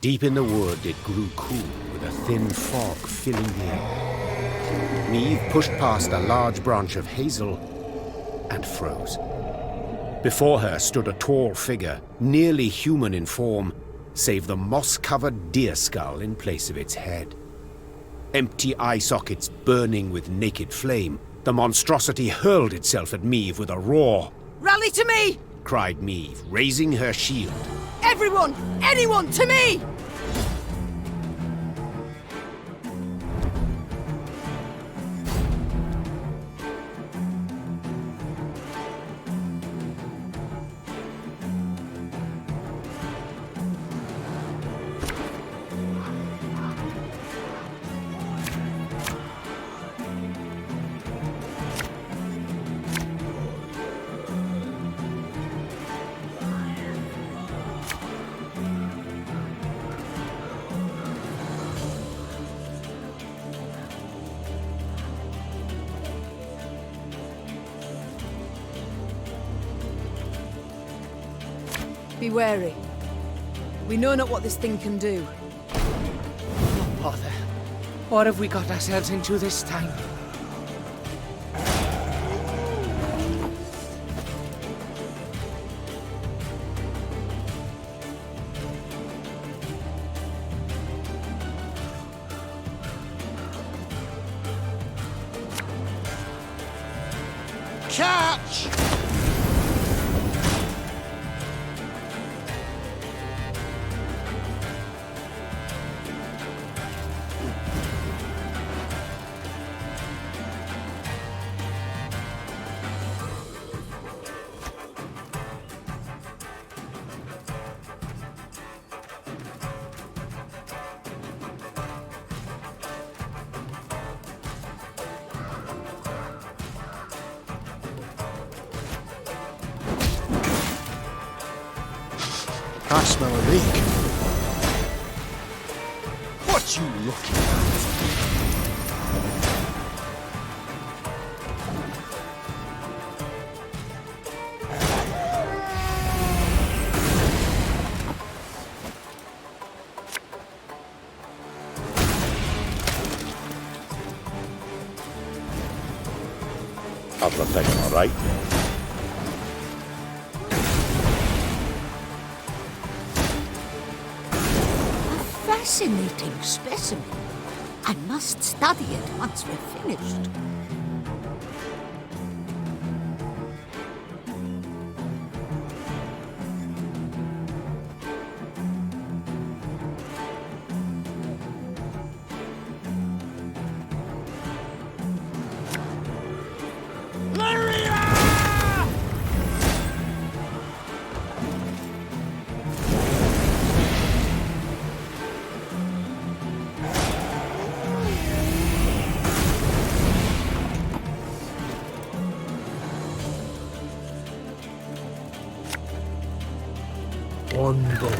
Deep in the wood, it grew cool, with a thin fog filling the air. Meve pushed past a large branch of hazel and froze. Before her stood a tall figure, nearly human in form, save the moss-covered deer skull in place of its head. Empty eye sockets burning with naked flame, the monstrosity hurled itself at Meve with a roar. Rally to me! Cried Meve, raising her shield. Everyone! Anyone! To me! Be wary. We know not what this thing can do. Oh, bother. What have we got ourselves into this time? Catch! I smell a leak. What you looking at? How's the thing, all right? Fascinating specimen. I must study it once we're finished. One bolt.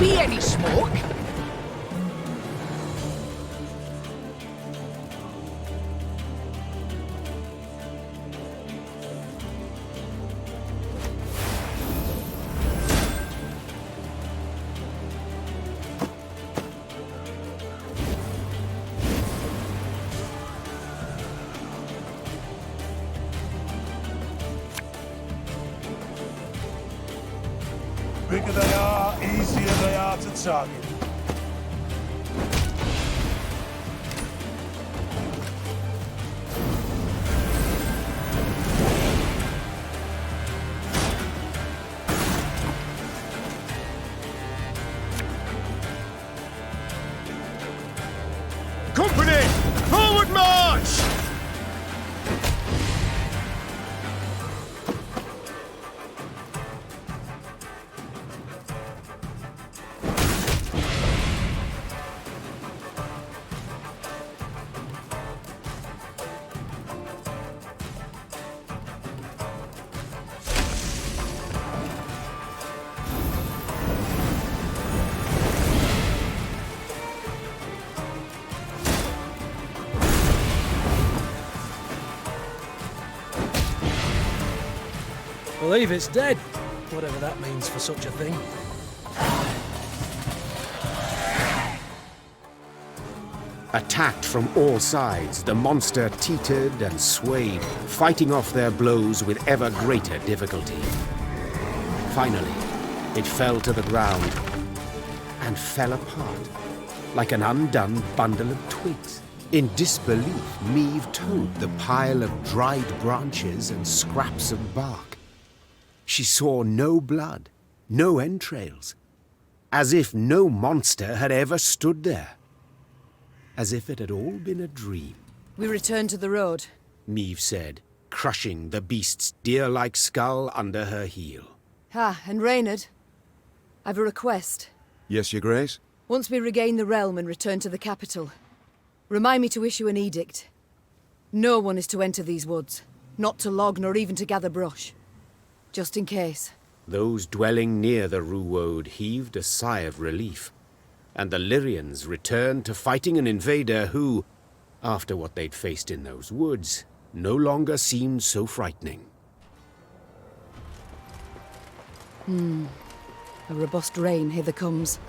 be any smoke. Bigger they are, easier they are to target. Company! Forward march! Believe it's dead, whatever that means for such a thing. Attacked from all sides, the monster teetered and swayed, fighting off their blows with ever greater difficulty. Finally, it fell to the ground and fell apart, like an undone bundle of twigs. In disbelief, Meve towed the pile of dried branches and scraps of bark. She saw no blood, no entrails, as if no monster had ever stood there. As if it had all been a dream. We return to the road. Meve said, crushing the beast's deer-like skull under her heel. Ah, and Reynard, I've a request. Yes, Your Grace? Once we regain the realm and return to the capital, remind me to issue an edict. No one is to enter these woods, not to log nor even to gather brush. Just in case. Those dwelling near the Ruwode heaved a sigh of relief, and the Lyrians returned to fighting an invader who, after what they'd faced in those woods, no longer seemed so frightening. A robust rain hither comes.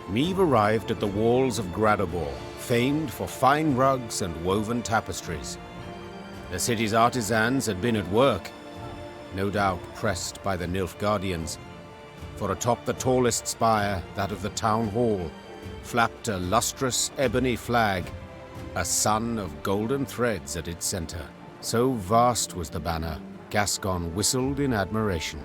Meve arrived at the walls of Gradobor, famed for fine rugs and woven tapestries. The city's artisans had been at work, no doubt pressed by the Nilfgaardians, For atop the tallest spire, that of the town hall, flapped a lustrous ebony flag, a sun of golden threads at its center. So vast was the banner, Gascon whistled in admiration.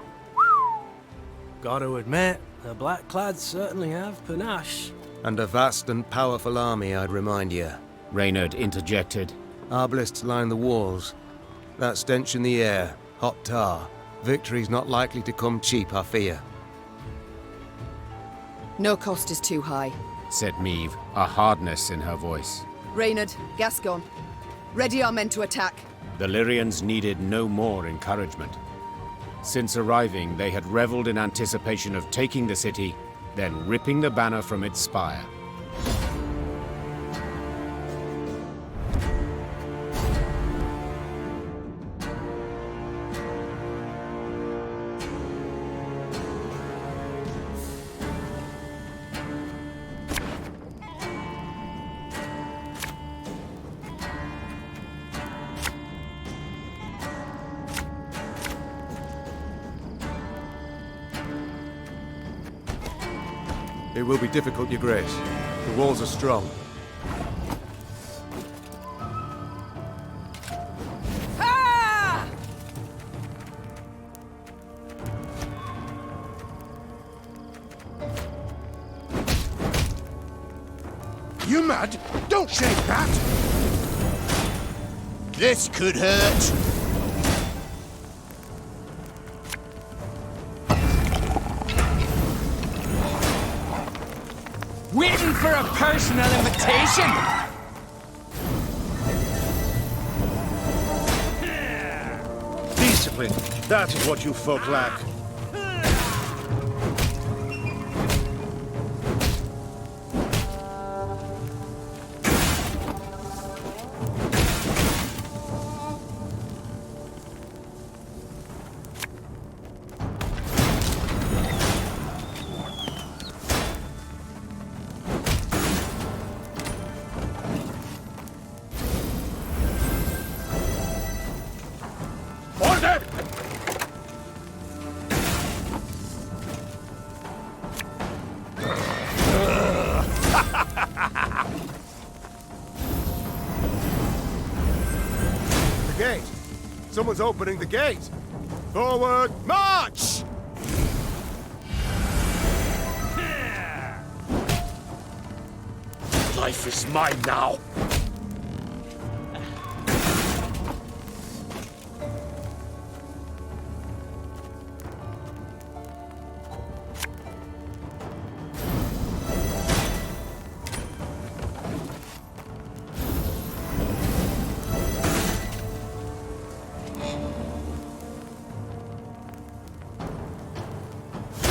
Gotta admit, the Blackclads certainly have panache. And a vast and powerful army, I'd remind you. Reynard interjected. Arbalists line the walls. That stench in the air, hot tar. Victory's not likely to come cheap, I fear. No cost is too high, said Meve, a hardness in her voice. Reynard, Gascon, ready our men to attack. The Lyrians needed no more encouragement. Since arriving, they had reveled in anticipation of taking the city, then ripping the banner from its spire. It will be difficult, Your Grace. The walls are strong. Ah! You mad? Don't shake that! This could hurt! Waiting for a personal invitation? Discipline. That is what you folk lack. Gate! Someone's opening the gate! Forward, march! Life is mine now.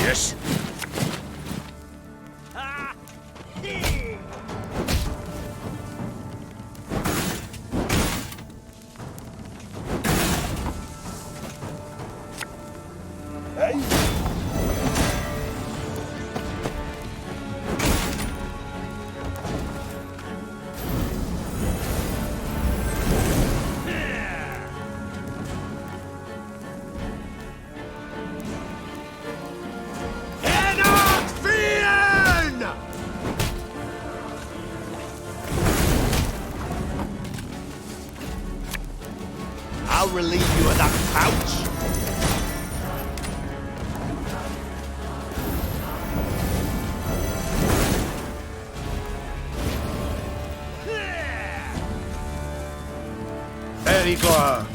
Yes. I'll relieve you of that pouch. There you go.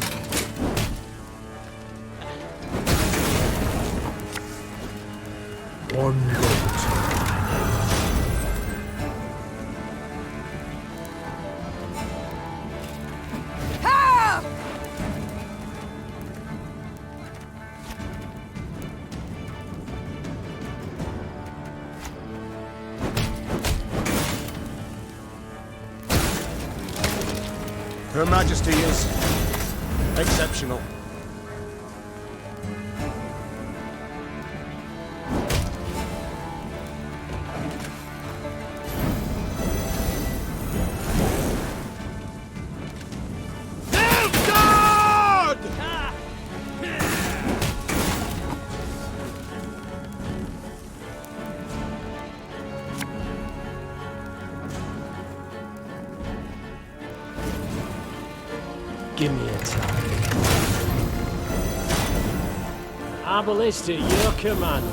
One goat. Her Majesty is exceptional. Give me a time. I ballista your command.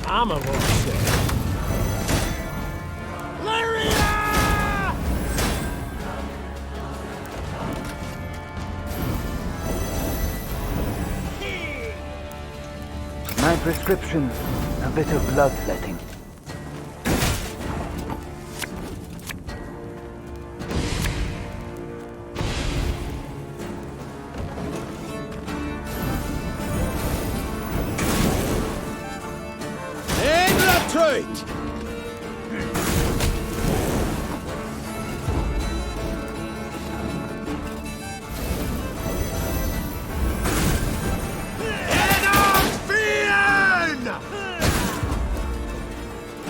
I'm a monster. My prescription, a bit of bloodletting.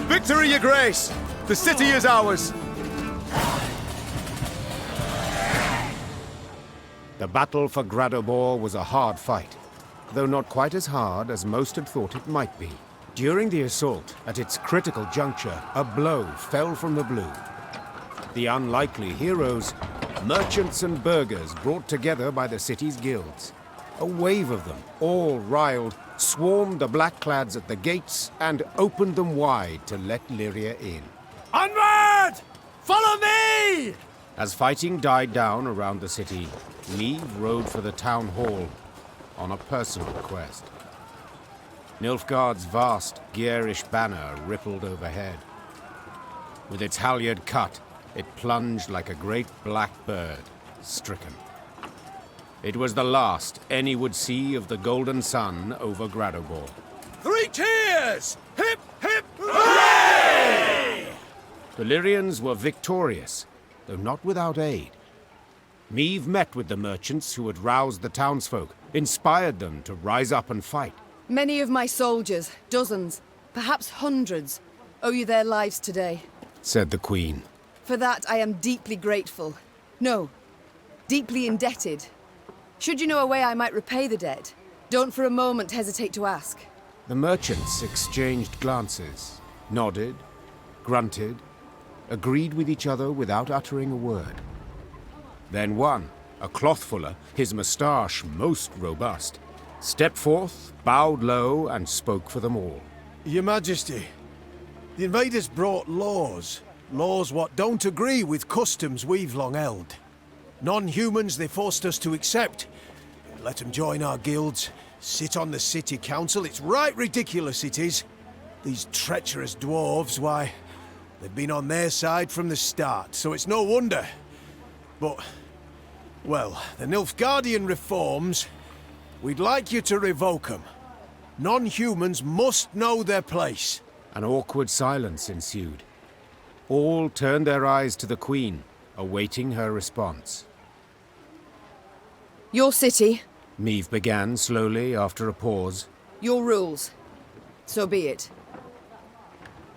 Victory, Your Grace! The city is ours! The battle for Gradobor was a hard fight, though not quite as hard as most had thought it might be. During the assault, at its critical juncture, a blow fell from the blue. The unlikely heroes, merchants and burghers brought together by the city's guilds. A wave of them, all riled, swarmed the blackclads at the gates and opened them wide to let Lyria in. Onward! Follow me! As fighting died down around the city, Niamh rode for the town hall on a personal quest. Nilfgaard's vast, garish banner rippled overhead. With its halyard cut, it plunged like a great black bird, stricken. It was the last any would see of the golden sun over Gradobor. 3 cheers! Hip, hip, hooray! The Lyrians were victorious, though not without aid. Niamh met with the merchants who had roused the townsfolk, inspired them to rise up and fight. Many of my soldiers, dozens, perhaps hundreds, owe you their lives today. Said the Queen. For that I am deeply grateful. No, deeply indebted. Should you know a way I might repay the debt, don't for a moment hesitate to ask. The merchants exchanged glances, nodded, grunted, agreed with each other without uttering a word. Then one, a clothfuller, his moustache most robust, stepped forth, bowed low, and spoke for them all. Your Majesty, the invaders brought laws. Laws what don't agree with customs we've long held. Non-humans they forced us to accept. Let them join our guilds, sit on the city council. It's right ridiculous it is. These treacherous dwarves, why, they've been on their side from the start, so it's no wonder. But, well, the Nilfgaardian reforms, we'd like you to revoke them. Non-humans must know their place. An awkward silence ensued. All turned their eyes to the Queen, awaiting her response. Your city, Niamh began slowly after a pause. your rules. So be it.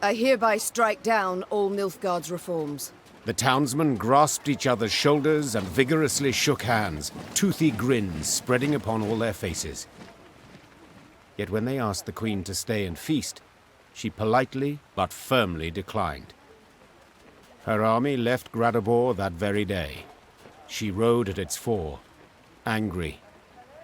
I hereby strike down all Nilfgaard's reforms. The townsmen grasped each other's shoulders and vigorously shook hands, toothy grins spreading upon all their faces. Yet when they asked the Queen to stay and feast, she politely but firmly declined. Her army left Gradobor that very day. She rode at its fore, angry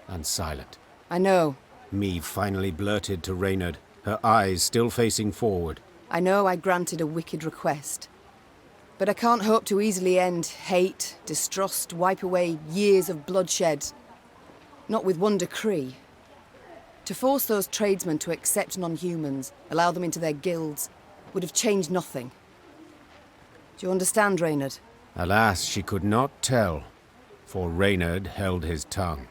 and silent. I know. Niamh finally blurted to Reynard, her eyes still facing forward. I know I granted a wicked request. But I can't hope to easily end hate, distrust, wipe away years of bloodshed. Not with one decree. To force those tradesmen to accept non-humans, allow them into their guilds, would have changed nothing. Do you understand, Reynard? Alas, she could not tell, for Reynard held his tongue.